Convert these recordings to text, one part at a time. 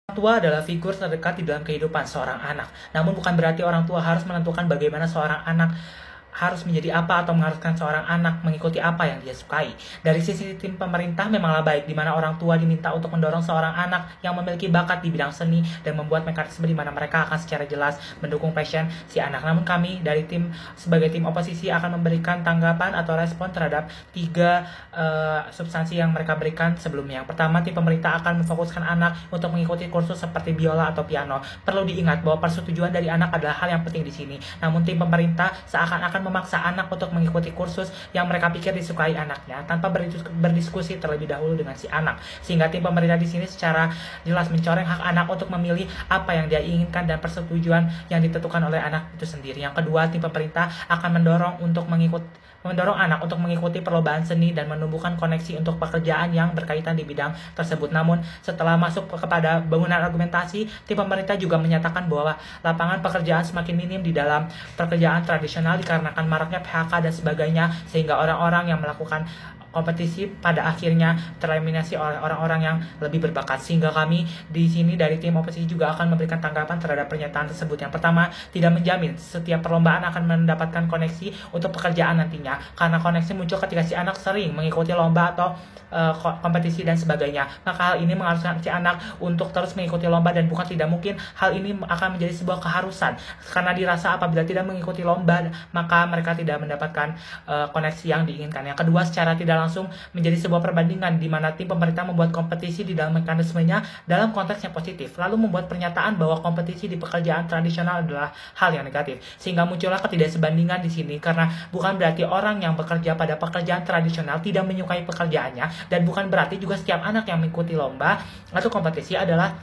Tua adalah figur terdekat di dalam kehidupan seorang anak. Namun bukan berarti orang tua harus menentukan bagaimana seorang anak harus menjadi apa atau mengharuskan seorang anak mengikuti apa yang dia sukai. Dari sisi tim pemerintah memanglah baik di mana orang tua diminta untuk mendorong seorang anak yang memiliki bakat di bidang seni dan membuat mekanisme di mana mereka akan secara jelas mendukung passion si anak. Namun kami dari tim sebagai tim oposisi akan memberikan tanggapan atau respon terhadap 3 substansi yang mereka berikan sebelumnya. Yang pertama, tim pemerintah akan memfokuskan anak untuk mengikuti kursus seperti biola atau piano. Perlu diingat bahwa persetujuan dari anak adalah hal yang penting di sini. Namun tim pemerintah seakan-akan memaksa anak untuk mengikuti kursus yang mereka pikir disukai anaknya tanpa berdiskusi terlebih dahulu dengan si anak. Sehingga tim pemerintah di sini secara jelas mencoreng hak anak untuk memilih apa yang dia inginkan dan persetujuan yang ditentukan oleh anak itu sendiri. Yang kedua, tim pemerintah akan mendorong anak untuk mengikuti perlombaan seni dan menumbuhkan koneksi untuk pekerjaan yang berkaitan di bidang tersebut. Namun setelah masuk kepada bangunan argumentasi, tim pemerintah juga menyatakan bahwa lapangan pekerjaan semakin minim di dalam pekerjaan tradisional dikarenakan maraknya PHK dan sebagainya, sehingga orang-orang yang melakukan kompetisi pada akhirnya tereliminasi oleh orang-orang yang lebih berbakat. Sehingga kami di sini dari tim oposisi juga akan memberikan tanggapan terhadap pernyataan tersebut. Yang pertama, tidak menjamin setiap perlombaan akan mendapatkan koneksi untuk pekerjaan nantinya, karena koneksi muncul ketika si anak sering mengikuti lomba atau kompetisi dan sebagainya. Maka hal ini mengharuskan si anak untuk terus mengikuti lomba, dan bukan tidak mungkin hal ini akan menjadi sebuah keharusan, karena dirasa apabila tidak mengikuti lomba maka mereka tidak mendapatkan koneksi yang diinginkan. Yang kedua, secara tidak langsung menjadi sebuah perbandingan di mana tim pemerintah membuat kompetisi di dalam mekanismenya dalam konteks yang positif, lalu membuat pernyataan bahwa kompetisi di pekerjaan tradisional adalah hal yang negatif, sehingga muncullah ketidaksebandingan di sini. Karena bukan berarti orang yang bekerja pada pekerjaan tradisional tidak menyukai pekerjaannya, dan bukan berarti juga setiap anak yang mengikuti lomba atau kompetisi adalah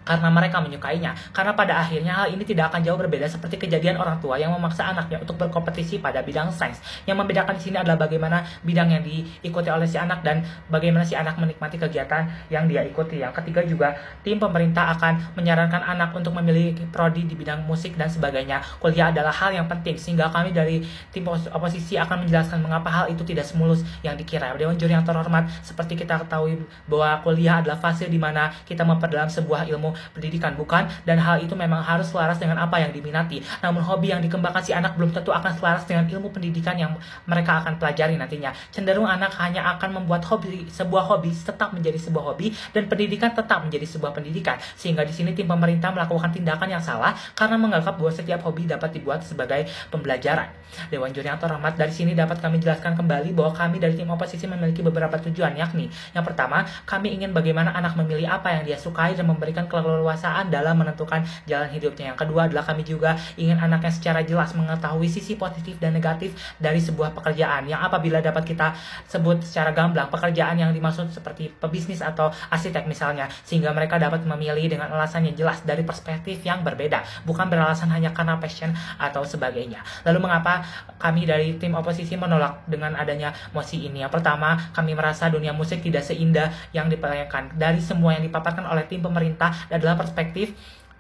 karena mereka menyukainya. Karena pada akhirnya hal ini tidak akan jauh berbeda seperti kejadian orang tua yang memaksa anaknya untuk berkompetisi pada bidang sains. Yang membedakan di sini adalah bagaimana bidang yang diikuti oleh si anak dan bagaimana si anak menikmati kegiatan yang dia ikuti. Yang ketiga juga, tim pemerintah akan menyarankan anak untuk memilih prodi di bidang musik dan sebagainya. Kuliah adalah hal yang penting, sehingga kami dari tim oposisi akan menjelaskan mengapa hal itu tidak semulus yang dikira. Dewan juri yang terhormat, seperti kita ketahui bahwa kuliah adalah fase di mana kita memperdalam sebuah ilmu pendidikan, bukan, dan hal itu memang harus selaras dengan apa yang diminati. Namun hobi yang dikembangkan si anak belum tentu akan selaras dengan ilmu pendidikan yang mereka akan pelajari nantinya. Cenderung anak hanya akan membuat sebuah hobi tetap menjadi sebuah hobi, dan pendidikan tetap menjadi sebuah pendidikan. Sehingga di sini tim pemerintah melakukan tindakan yang salah karena menganggap bahwa setiap hobi dapat dibuat sebagai pembelajaran. Dewan juri yang terhormat, dari sini dapat kami jelaskan kembali bahwa kami dari tim oposisi memiliki beberapa tujuan, yakni yang pertama, kami ingin bagaimana anak memilih apa yang dia sukai dan memberikan keleluasaan dalam menentukan jalan hidupnya. Yang kedua adalah kami juga ingin anaknya secara jelas mengetahui sisi positif dan negatif dari sebuah pekerjaan, yang apabila dapat kita sebut secara gamblang pekerjaan yang dimaksud seperti pebisnis atau arsitek misalnya, sehingga mereka dapat memilih dengan alasan yang jelas dari perspektif yang berbeda, bukan beralasan hanya karena passion atau sebagainya. Lalu mengapa kami dari tim oposisi menolak dengan adanya mosi ini? Yang pertama, kami merasa dunia musik tidak seindah yang dibayangkan. Dari semua yang dipaparkan oleh tim pemerintah adalah perspektif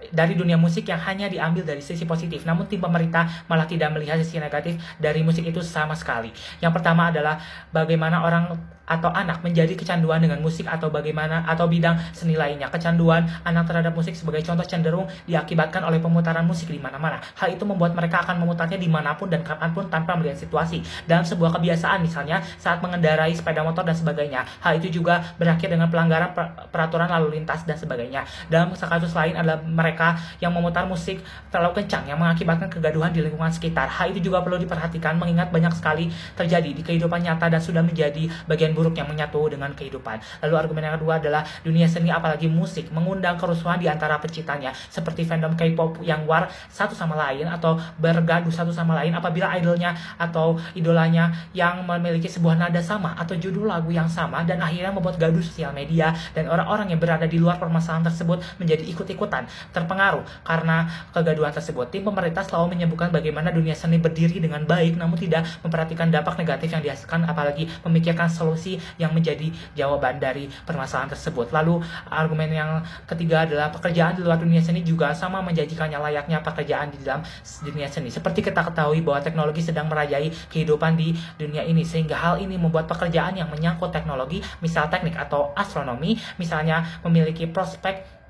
dari dunia musik yang hanya diambil dari sisi positif, namun tim pemerintah malah tidak melihat sisi negatif dari musik itu sama sekali. Yang pertama adalah bagaimana orang atau anak menjadi kecanduan dengan musik atau bagaimana atau bidang seni lainnya. Kecanduan anak terhadap musik sebagai contoh cenderung diakibatkan oleh pemutaran musik di mana-mana. Hal itu membuat mereka akan memutarnya dimanapun dan kapanpun tanpa melihat situasi. Dalam sebuah kebiasaan misalnya saat mengendarai sepeda motor dan sebagainya. Hal itu juga berakhir dengan pelanggaran peraturan lalu lintas dan sebagainya. Dalam kasus lain adalah mereka yang memutar musik terlalu kencang yang mengakibatkan kegaduhan di lingkungan sekitar. Hal itu juga perlu diperhatikan mengingat banyak sekali terjadi di kehidupan nyata dan sudah menjadi bagian buruk yang menyatu dengan kehidupan. Lalu argumen yang kedua adalah dunia seni apalagi musik mengundang kerusuhan di antara penciptanya, seperti fandom K-pop yang war satu sama lain atau bergaduh satu sama lain apabila idolnya atau idolanya yang memiliki sebuah nada sama atau judul lagu yang sama, dan akhirnya membuat gaduh sosial media, dan orang-orang yang berada di luar permasalahan tersebut menjadi ikut-ikutan terpengaruh karena kegaduhan tersebut. Tim pemerintah selalu menyebutkan bagaimana dunia seni berdiri dengan baik, namun tidak memperhatikan dampak negatif yang dihasilkan, apalagi memikirkan solusi yang menjadi jawaban dari permasalahan tersebut. Lalu argumen yang ketiga adalah pekerjaan di luar dunia seni juga sama menjanjikannya layaknya pekerjaan di dalam dunia seni. Seperti kita ketahui bahwa teknologi sedang merajai kehidupan di dunia ini, sehingga hal ini membuat pekerjaan yang menyangkut teknologi, misal teknik atau astronomi misalnya, memiliki prospek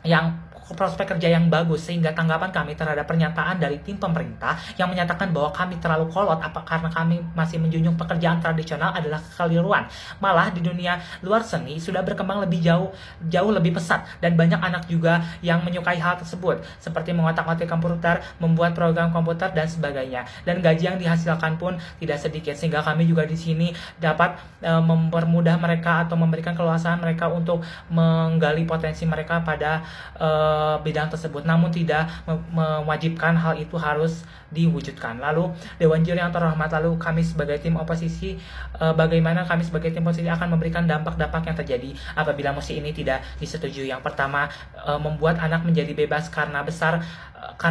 yang prospek kerja yang bagus, sehingga tanggapan kami terhadap pernyataan dari tim pemerintah yang menyatakan bahwa kami terlalu kolot karena kami masih menjunjung pekerjaan tradisional adalah kekeliruan. Malah di dunia luar seni sudah berkembang lebih jauh lebih pesat, dan banyak anak juga yang menyukai hal tersebut, seperti mengotak-atik komputer, membuat program komputer dan sebagainya. Dan gaji yang dihasilkan pun tidak sedikit, sehingga kami juga di sini dapat mempermudah mereka atau memberikan keluasan mereka untuk menggali potensi mereka pada bidang tersebut, namun tidak mewajibkan hal itu harus diwujudkan. Lalu Dewan Juri yang terhormat, lalu kami sebagai tim oposisi, bagaimana kami sebagai tim oposisi akan memberikan dampak-dampak yang terjadi apabila mosi ini tidak disetujui. Yang pertama, membuat anak menjadi bebas karena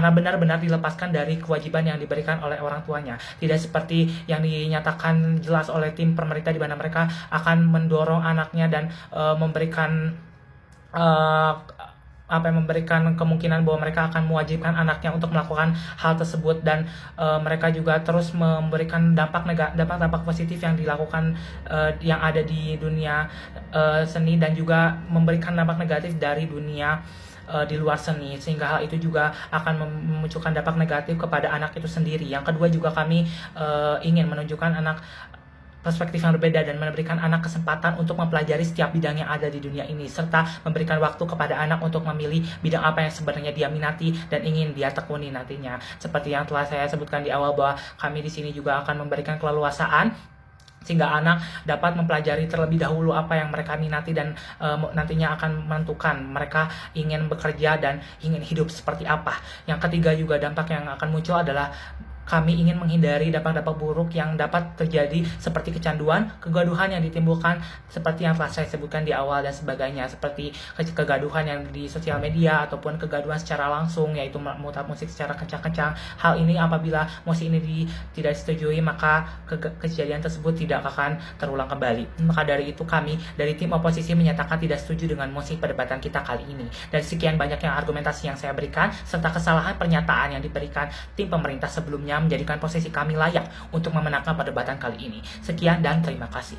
benar-benar dilepaskan dari kewajiban yang diberikan oleh orang tuanya. Tidak seperti yang dinyatakan jelas oleh tim pemerintah, di mana mereka akan mendorong anaknya dan memberikan kemungkinan bahwa mereka akan mewajibkan anaknya untuk melakukan hal tersebut, dan mereka juga terus memberikan dampak positif yang dilakukan yang ada di dunia seni, dan juga memberikan dampak negatif dari dunia di luar seni, sehingga hal itu juga akan memunculkan dampak negatif kepada anak itu sendiri. Yang kedua juga kami ingin menunjukkan anak perspektif yang berbeda dan memberikan anak kesempatan untuk mempelajari setiap bidang yang ada di dunia ini, serta memberikan waktu kepada anak untuk memilih bidang apa yang sebenarnya dia minati dan ingin dia tekuni nantinya. Seperti yang telah saya sebutkan di awal, bahwa kami di sini juga akan memberikan keleluasaan sehingga anak dapat mempelajari terlebih dahulu apa yang mereka minati, dan nantinya akan menentukan mereka ingin bekerja dan ingin hidup seperti apa. Yang ketiga juga dampak yang akan muncul adalah kami ingin menghindari dampak-dampak buruk yang dapat terjadi, seperti kecanduan, kegaduhan yang ditimbulkan seperti yang telah saya sebutkan di awal dan sebagainya, seperti kegaduhan yang di sosial media ataupun kegaduhan secara langsung, yaitu memutar musik secara kencang-kencang. Hal ini apabila mosi ini tidak disetujui, maka kejadian tersebut tidak akan terulang kembali. Maka dari itu kami dari tim oposisi menyatakan tidak setuju dengan mosi perdebatan kita kali ini. Dan sekian banyak yang argumentasi yang saya berikan, serta kesalahan pernyataan yang diberikan tim pemerintah sebelumnya menjadikan posisi kami layak untuk memenangkan perdebatan kali ini. Sekian dan terima kasih.